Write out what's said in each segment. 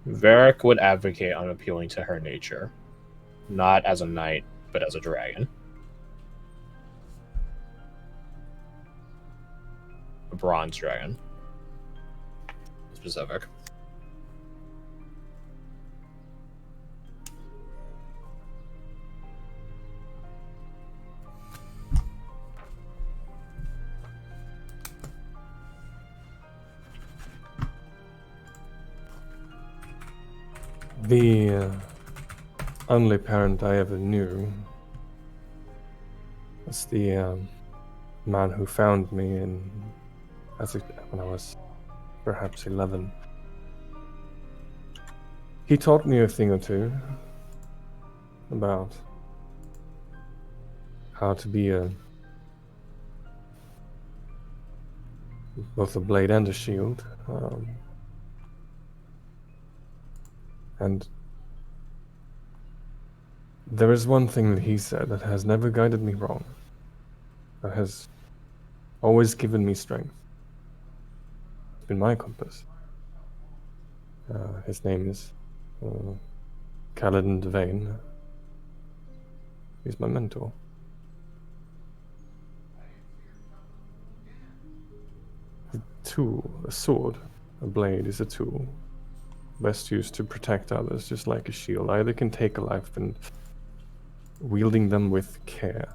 Varric would advocate on appealing to her nature, not as a knight, but as a dragon. A bronze dragon. Specific. The only parent I ever knew was the man who found me when I was perhaps 11. He taught me a thing or two about how to be both a blade and a shield. And there is one thing that he said that has never guided me wrong, that has always given me strength. It's been my compass. His name is Kaladin Devane. He's my mentor. A tool, a sword, a blade is a tool, best used to protect others, just like a shield. Either can take a life, and wielding them with care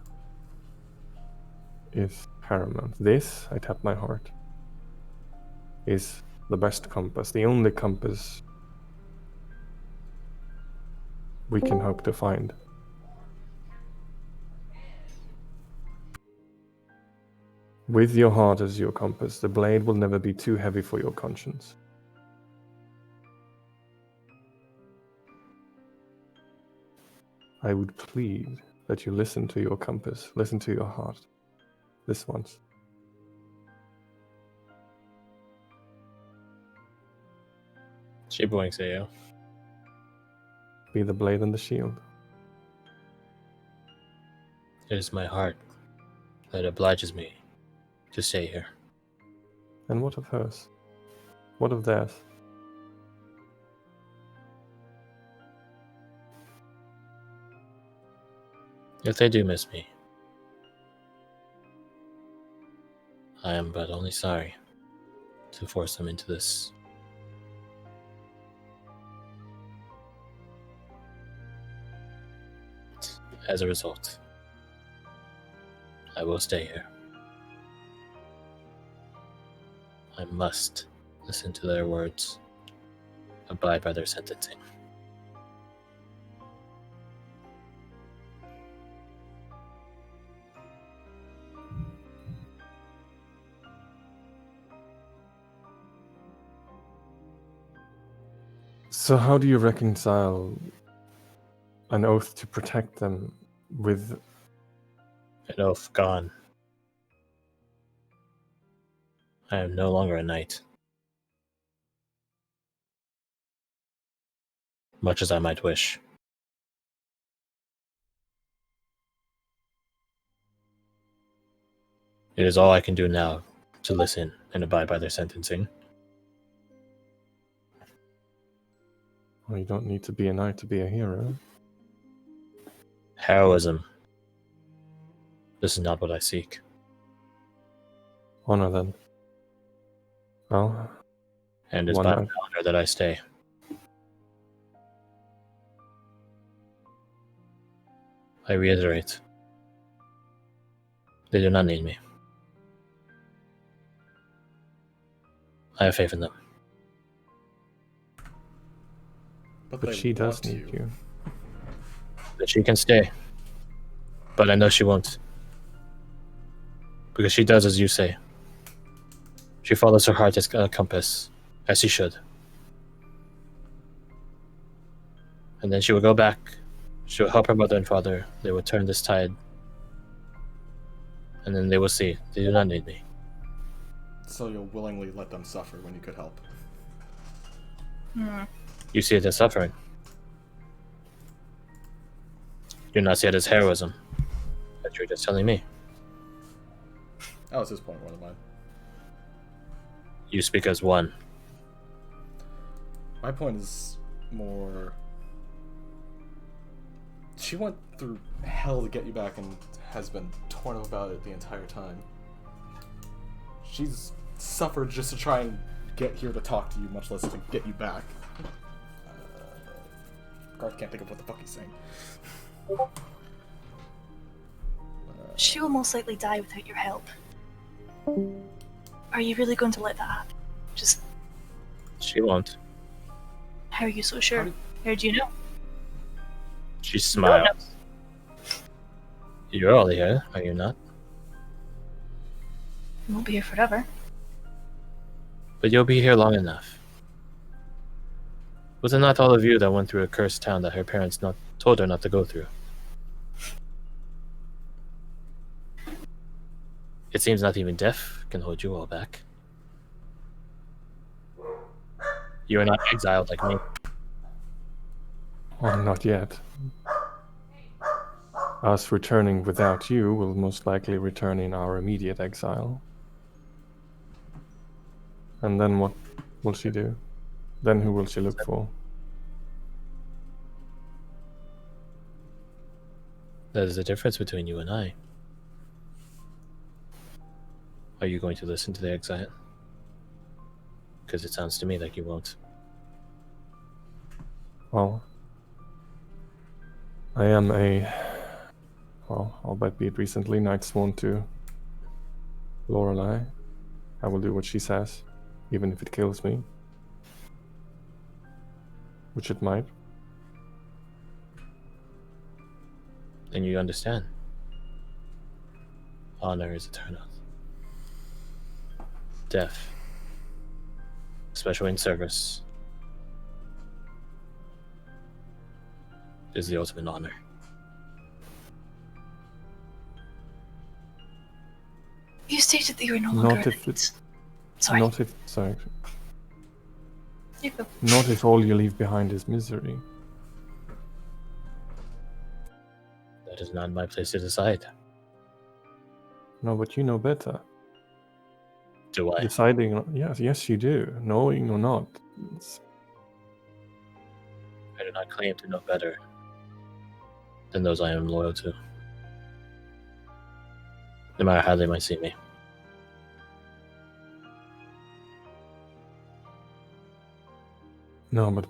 is paramount. This, I tap my heart, is the best compass, the only compass we can hope to find. With your heart as your compass, the blade will never be too heavy for your conscience. I would plead that you listen to your compass, listen to your heart, this once. She blinks at you. Be the blade and the shield. It is my heart that obliges me to stay here. And what of hers? What of theirs? If they do miss me, I am but only sorry to force them into this. As a result, I will stay here. I must listen to their words, abide by their sentencing. So how do you reconcile an oath to protect them with An oath gone. I am no longer a knight. Much as I might wish. It is all I can do now to listen and abide by their sentencing. Well, you don't need to be a knight to be a hero. Heroism. This is not what I seek. Honor then. Well, And it's by my honor that I stay. I reiterate. They do not need me. I have faith in them. But she does need you. That she can stay. But I know she won't. Because she does as you say. She follows her heart as a compass, as she should. And then she will go back. She will help her mother and father. They will turn this tide. And then they will see. They do not need me. So you'll willingly let them suffer when you could help. You see it as suffering. You do not see it as heroism. That you're just telling me. That was his point more than mine. You speak as one. My point is more. She went through hell to get you back and has been torn up about it the entire time. She's suffered just to try and get here to talk to you, much less to get you back. Garth can't think of what the fuck he's saying. She will most likely die without your help. Are you really going to let that happen? Just, She won't. how are you so sure? How do you know? She smiles. You're all here, are you not? You won't be here forever. But you'll be here long enough. Was it not all of you that went through a cursed town that her parents told her not to go through? It seems not even death can hold you all back. You are not exiled like me. Well, not yet. Us returning without you will most likely return in our immediate exile. And then what will she do? Then who will she look for? That is the difference between you and I. Are you going to listen to the exile? Because it sounds to me like you won't. Well, I am albeit recently, Knight Sworn to Lorelei. I will do what she says, even if it kills me. Which it might. Then you understand. Honor is eternal. Death, especially in service, is the ultimate honor. You stated that you were no longer Not a if knight. it's Sorry. not if You go. not if all you leave behind is misery. That is not my place to decide. No, but you know better. Do I? Deciding, yes, you do. Knowing or not. I do not claim to know better than those I am loyal to, no matter how they might see me. No, but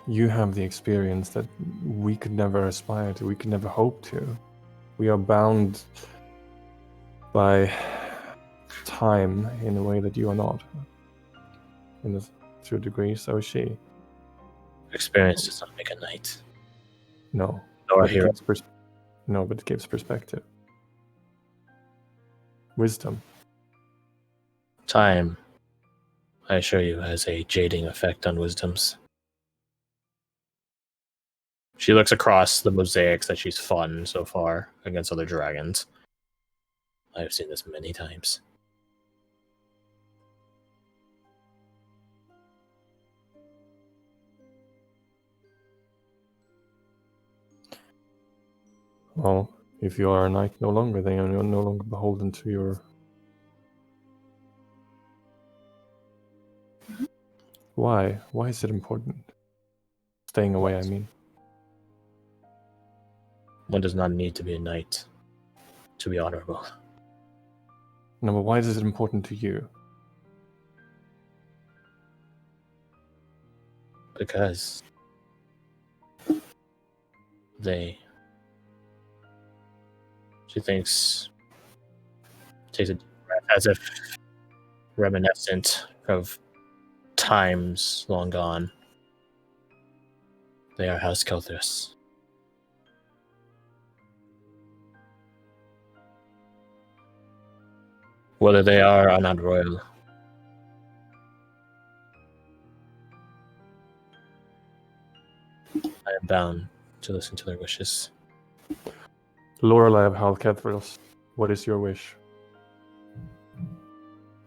you have the experience that we could never aspire to, we could never hope to. We are bound by time in a way that you are not. To a degree, so is she. Experience does not make a knight, No. nor a But it hero. gives no, but it gives perspective. Wisdom. Time, I assure you, has a jading effect on wisdoms. She looks across the mosaics that she's fought in so far against other dragons. I have seen this many times. Well, if you are a knight no longer, then you're no longer beholden to your... Why? Why is it important? Staying away, I mean. One does not need to be a knight to be honorable. No, but why is it important to you? Because she takes a deep breath as if reminiscent of times long gone. They are House Kelthris. Whether they are or not royal, I am bound to listen to their wishes. Lorelei of Hal Kethrills, what is your wish?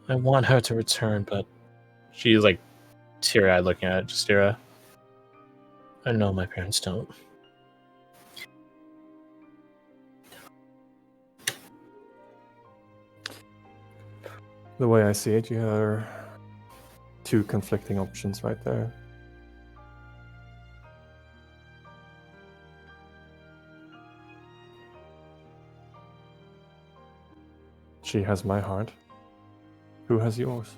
I want her to return, but she's like teary-eyed looking at Justira. I know my parents don't. The way I see it, you have two conflicting options right there. She has my heart. Who has yours?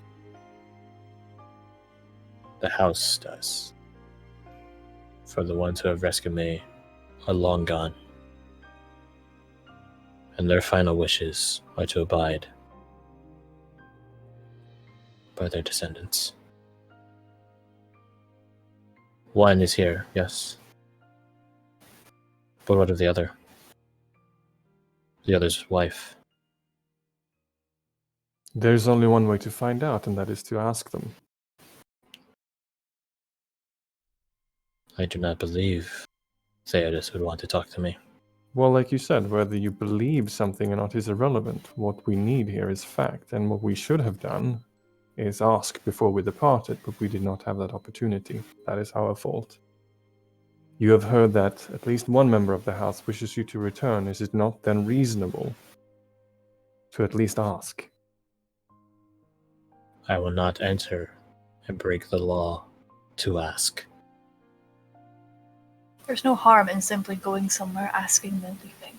The house does. For the ones who have rescued me are long gone. And their final wishes are to abide by their descendants. One is here, yes. But what of the other? The other's wife. There's only one way to find out, and that is to ask them. I do not believe Theodos would want to talk to me. Well, like you said, whether you believe something or not is irrelevant. What we need here is fact, and what we should have done is ask before we departed, but we did not have that opportunity. That is our fault. You have heard that at least one member of the house wishes you to return. Is it not then reasonable to at least ask? I will not enter and break the law to ask. There's no harm in simply going somewhere, asking, then leaving.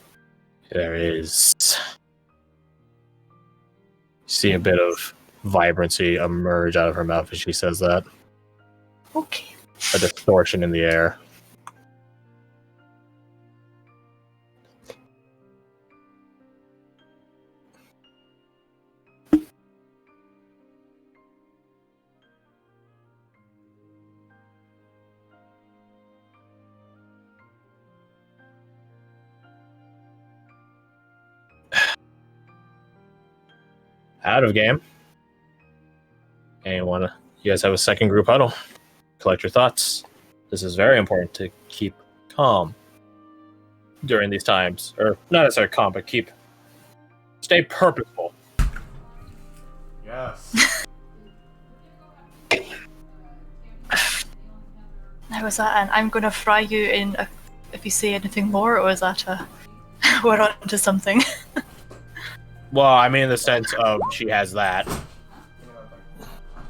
There is. See a bit of vibrancy emerge out of her mouth as she says that. Okay. A distortion in the air. Out of game. And you guys have a second group huddle. Collect your thoughts. This is very important to keep calm during these times. Or not necessarily calm, but stay purposeful. Yes. Now was that an I'm gonna fry you in if you say anything more, or is that a we're on to something? Well, I mean in the sense of she has that.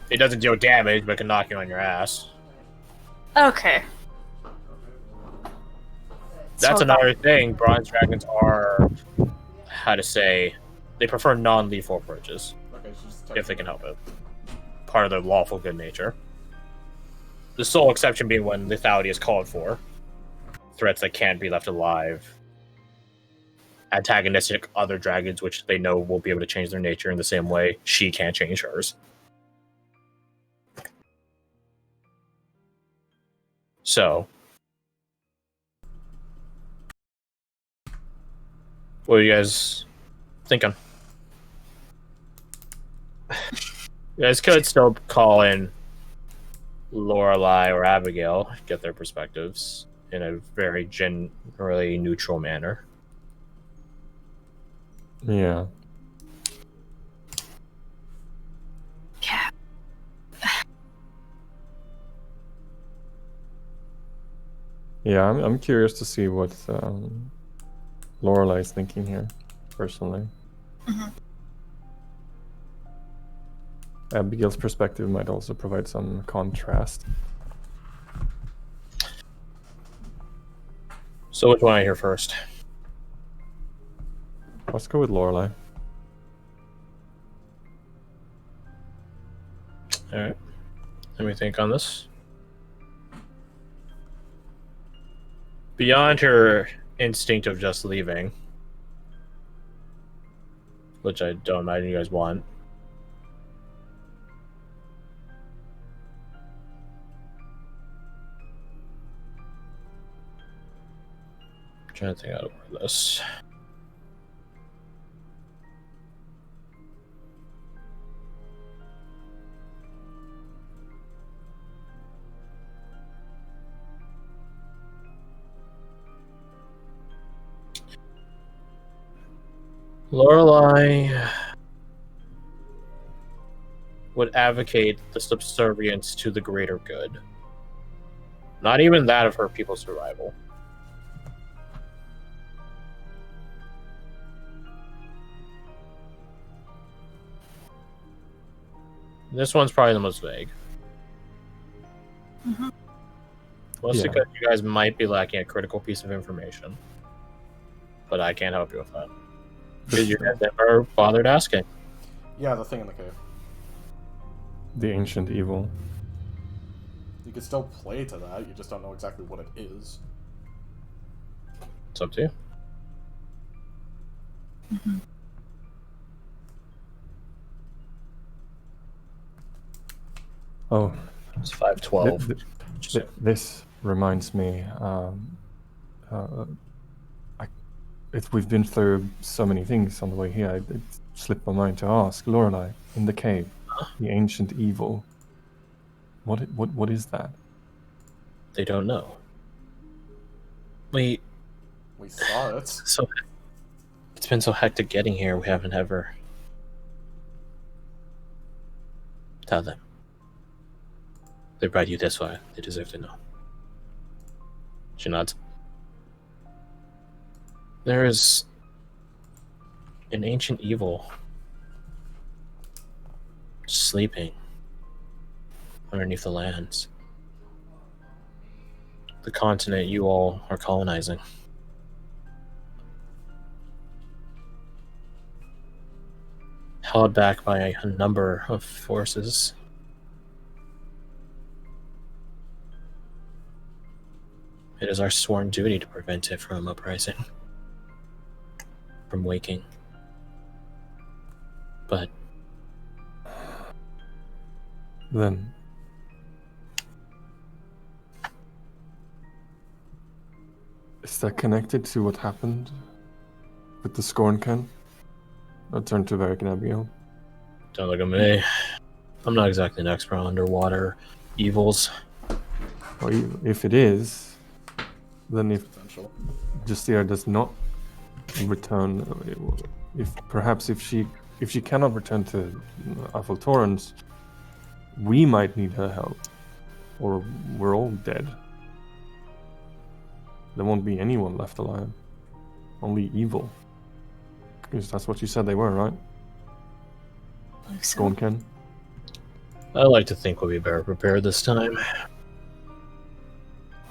It doesn't deal damage, but can knock you on your ass. Okay. That's So another thing. Bronze dragons are, how to say, they prefer non-lethal approaches, Okay, so just if they can help it. Part of their lawful good nature. The sole exception being when lethality is called for. Threats that can't be left alive. Antagonistic other dragons, which they know will be able to change their nature in the same way she can't change hers. So, what are you guys thinking? You guys could still call in Lorelei or Abigail, get their perspectives in a very generally neutral manner. Yeah. yeah. Yeah, I'm curious to see what Lorelei is thinking here, personally. Mhm. Abigail's perspective might also provide some contrast. So which one I hear first? Let's go with Lorelei. Alright. Let me think on this. Beyond her instinct of just leaving, which I don't imagine you guys want, I'm trying to think how to word this. Lorelei would advocate the subservience to the greater good. Not even that of her people's survival. This one's probably the most vague. Mhm. Mostly Yeah. because you guys might be lacking a critical piece of information. But I can't help you with that. Because you guys never bothered asking. Yeah, the thing in the cave. The ancient evil. You could still play to that, you just don't know exactly what it is. It's up to you. Oh, It's 5:12. this reminds me. We've been through so many things on the way here. It slipped my mind to ask Lorelei in the cave, the ancient evil. What is that? They don't know. We saw it. So it's been so hectic getting here. We haven't ever tell them. They brought you this far. They deserve to know. She nods. There is an ancient evil sleeping underneath the lands. The continent you all are colonizing. Held back by a number of forces. It is our sworn duty to prevent it from uprising. From waking. But Then is that connected to what happened with the scorn can? I turned to Varric and Abigail. don't look at me. I'm not exactly an expert on underwater evils. Or if it is, then if Potential. Justia does not return, if she cannot return to Avaltorans, we might need her help, or we're all dead. There won't be anyone left alive, only evil. Because that's what you said they were, right? Scorn Ken. I like to think we'll be better prepared this time.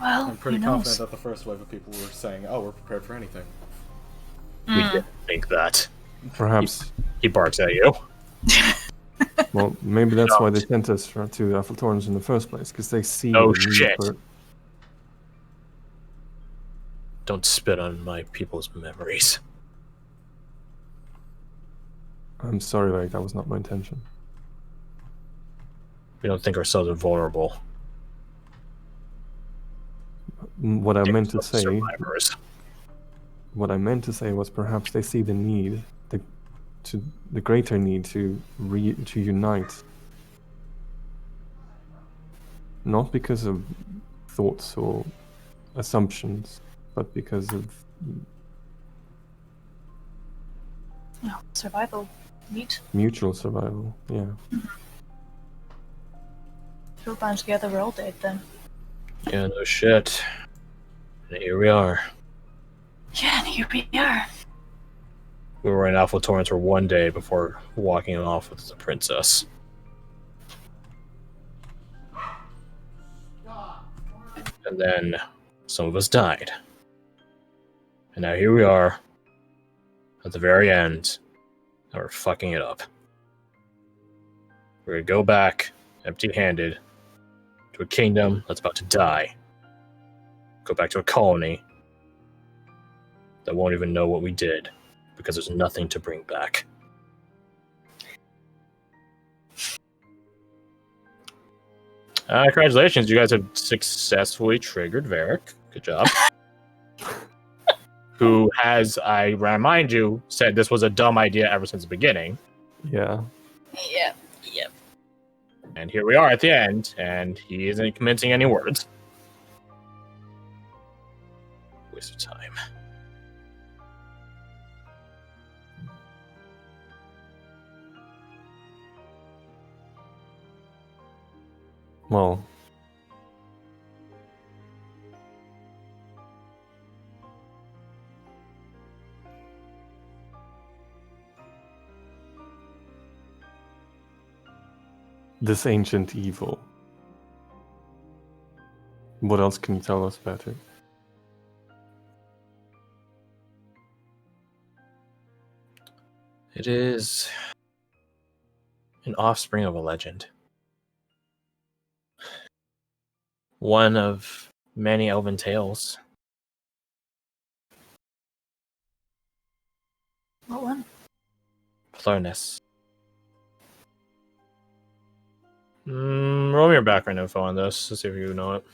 Well, I'm pretty who confident knows? that the first wave of people were saying, "Oh, we're prepared for anything." We didn't think that. Perhaps. He barks at you. Well, maybe that's why they sent us to Avaltorans in the first place, because they see Oh, the need shit. for it. Don't spit on my people's memories. I'm sorry, Varric, that was not my intention. We don't think ourselves invulnerable. What I meant to say, Survivors. what I meant to say was perhaps they see the need, the greater need to unite, not because of thoughts or assumptions, but because of No, survival. Neat. mutual survival. Yeah. If we'll band together, we're all dead then. Yeah, no shit. And here we are. Yeah, and here we are. We were in Alpha Torrens for one day before walking off with the princess. And then some of us died. And now here we are at the very end, and we're fucking it up. We're gonna go back empty-handed to a kingdom that's about to die. Go back to a colony that won't even know what we did because there's nothing to bring back. Congratulations, you guys have successfully triggered Varric. Good job. Who has, I remind you, said this was a dumb idea ever since the beginning. Yeah. Yep. And here we are at the end, and he isn't commencing any words. Waste of time. Well, this ancient evil. What else can you tell us about it? It is an offspring of a legend. One of many elven tales. What one? Plurnus. Roll me your background info on this to see if you know it.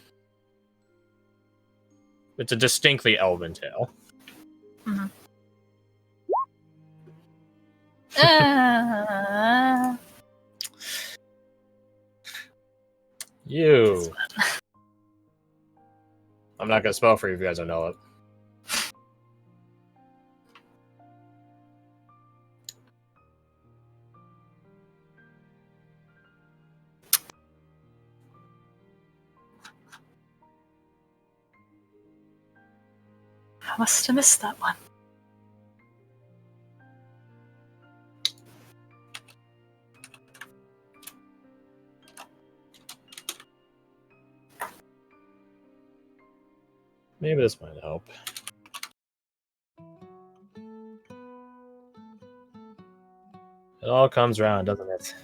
It's a distinctly elven tale. Mm-hmm. Uh, You. I'm not gonna spell for you if you guys don't know it. I must have missed that one. Maybe this might help. It all comes around, doesn't it?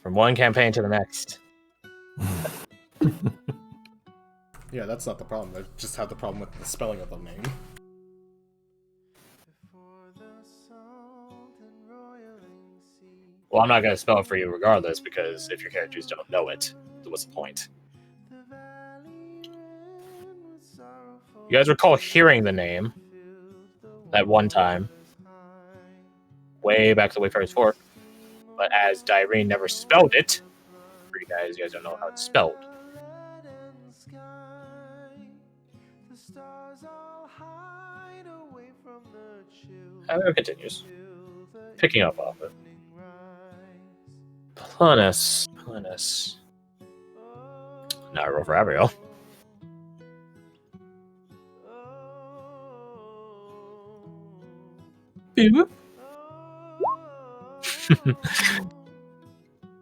From one campaign to the next. Yeah, that's not the problem. I just had the problem with the spelling of the name. Well, I'm not going to spell it for you regardless, because if your characters don't know it, what's the point? You guys recall hearing the name at one time, way back to the Wayfarer's Fork, but as Dyrene never spelled it, for you guys don't know how it's spelled. However, it continues. Picking up off it. Plurnus. Now I roll for Abigail.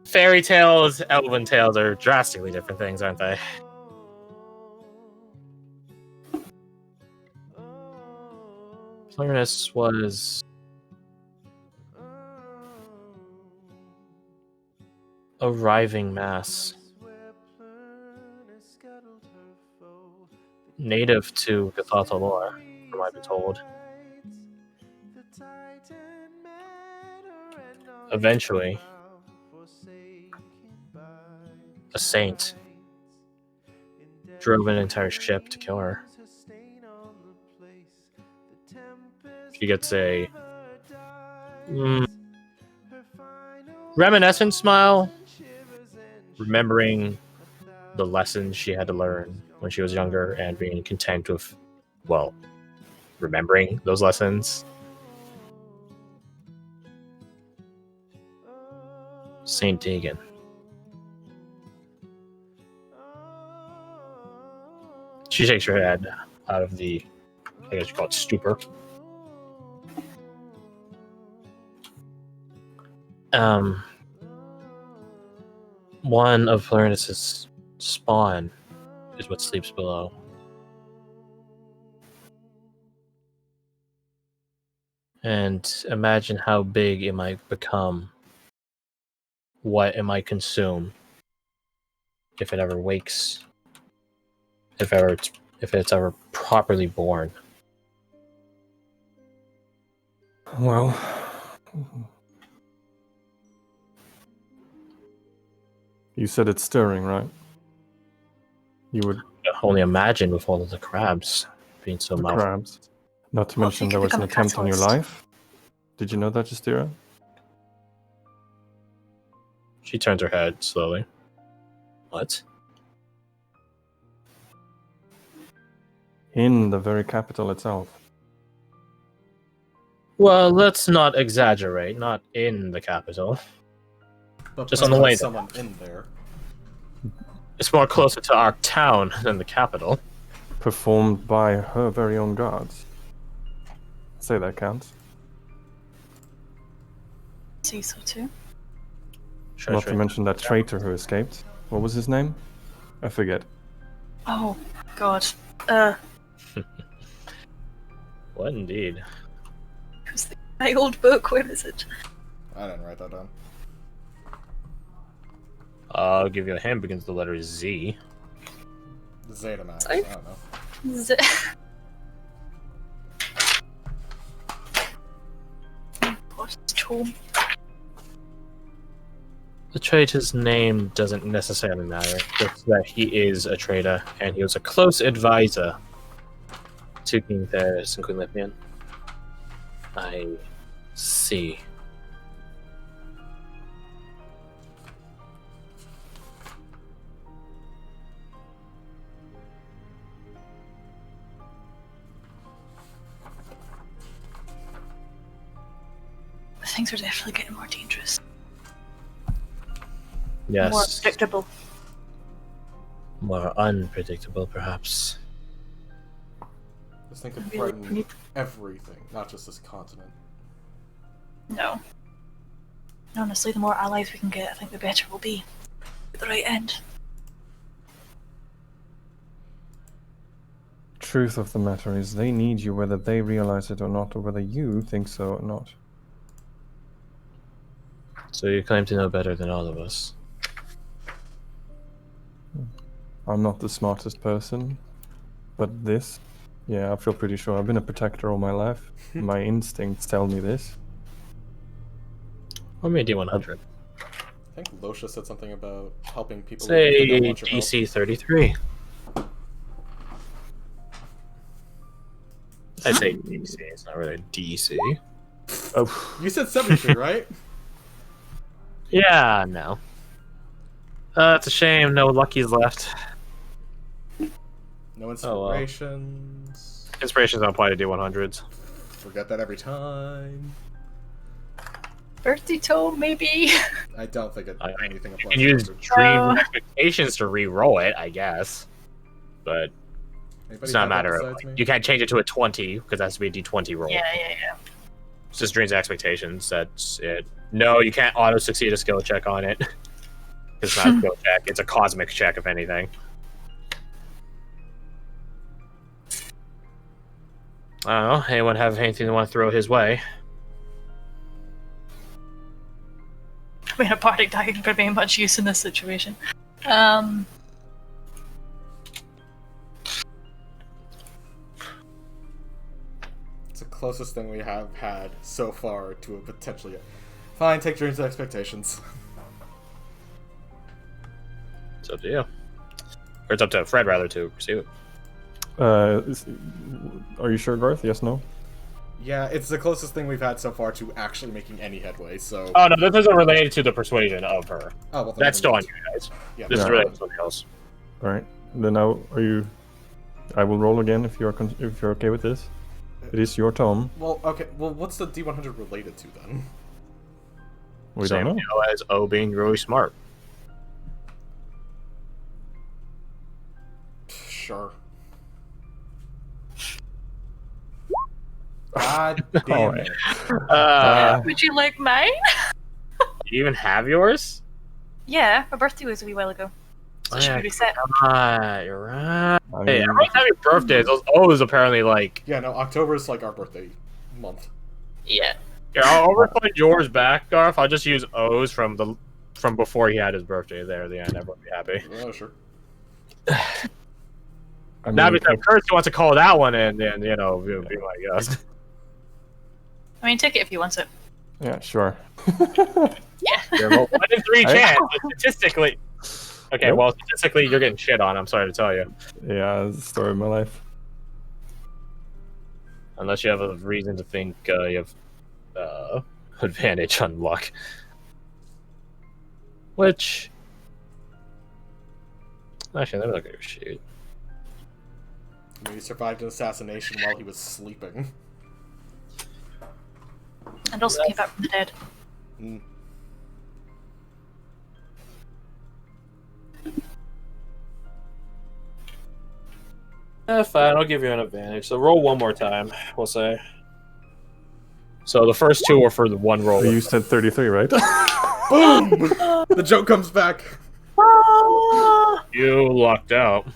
Fairy tales, elven tales are drastically different things, aren't they? Plurnus was a writhing mass, native to Gathathalor, from what I've been told. Eventually, a saint drove an entire ship to kill her. She gets a reminiscent smile, remembering the lessons she had to learn when she was younger and being content with, well, remembering those lessons. Saint Dagon. She shakes her head out of the, I guess you call it stupor. One of Plurnus's spawn is what sleeps below. And imagine how big it might become, what it might consume if it ever wakes, if it's ever properly born. Well, you said it's stirring, right? You would Only imagine with all of the crabs being so the mouthful. crabs. Not to Well, mention you there could was an become a attempt on your catalyst. life. Did you know that, Justira? She turns her head slowly. What? In the very capital itself. Well, let's not exaggerate. Not in the capital. But Just on the way there. someone in there. It's more closer to our town than the capital. Performed by her very own guards. I'd say that counts. See so too. Sure, Not to mention that traitor who escaped. What was his name? I forget. Oh God. What indeed? My old book, where is it? I didn't write that down. I'll give you a hint. Begins with the letter Z. Zeta Max. Sorry? I don't know. Tome. The traitor's name doesn't necessarily matter. Just that he is a traitor, and he was a close advisor to King Theris and Queen Lipian. I see. Things are definitely getting more dangerous. Yes. More predictable. More unpredictable, perhaps. This thing could Really threaten pretty- everything, not just this continent. No. Honestly, the more allies we can get, I think the better we'll be. At the right end. Truth of the matter is, they need you whether they realize it or not, or whether you think so or not. So you claim to know better than all of us. I'm not the smartest person, but this, yeah, I feel pretty sure. I've been a protector all my life. My instincts tell me this. Or maybe D100. I think Losha said something about helping people who Say don't want your help. DC 33. I say DC, it's not really DC. Oh, You said 73, right? Yeah, no. It's a shame, no Lucky's left. No Oh, well. inspirations. Inspirations don't apply to D100s. Forget that every time. Birthday tome, maybe? I don't think anything You applies. can use to it. Dream Expectations to re-roll it, I guess. But Anybody it's not a have that matter of... besides me? You can't change it to a 20, because it has to be a D20 roll. Yeah. It's just Dreams Expectations, that's it. No, you can't auto-succeed a skill check on it. It's not a skill check, it's a cosmic check, if anything. I don't know, anyone have anything they want to throw his way? I mean, a bardic dagger could be much use in this situation. It's the closest thing we have had so far to a potentially... Fine, take Dreams Expectations. It's up to you. Or it's up to Fred, rather, to pursue it. are you sure, Garth? Yes, no? Yeah, it's the closest thing we've had so far to actually making any headway, so... Oh, no, this isn't related to the persuasion of her. Oh, well, then That's still never on mind. you guys. Yeah, This is Yeah. related to something else. Alright. Then now, are you... I will roll again if you're if you're okay with this. It is your tome. Well, okay, well, what's the D100 related to, then? We Same don't know. deal as O being really smart. Sure. God damn Alright. it. Would you like mine? Do you even have yours? Yeah, my birthday was a wee while ago. So it should be reset. Right, you're right. I Hey, mean, everyone's having birthdays. Those O's apparently like... Yeah, no, October is like our birthday month. Yeah. Here, I'll refund yours back, Garth. I'll just use O's from before he had his birthday there at the end. Everyone will be happy. Oh, sure. I Now, mean, because Kirsty wants to call that one in, then, you know, we'll be like, yes. I mean, take it if you want it. yeah, sure. Yeah. You're a 1 in 3 I- chance, but statistically... Okay, Nope. well, statistically, you're getting shit on, I'm sorry to tell you. Yeah, it's the story of my life. Unless you have a reason to think you have advantage on luck. Which... Actually, let me look at your sheet. I mean, he survived an assassination while he was sleeping. And also came back from the dead. Mm. Fine, I'll give you an advantage. So roll one more time, we'll say. So the first two are for the one roll. You said 33, right? Boom! The joke comes back. You lucked out.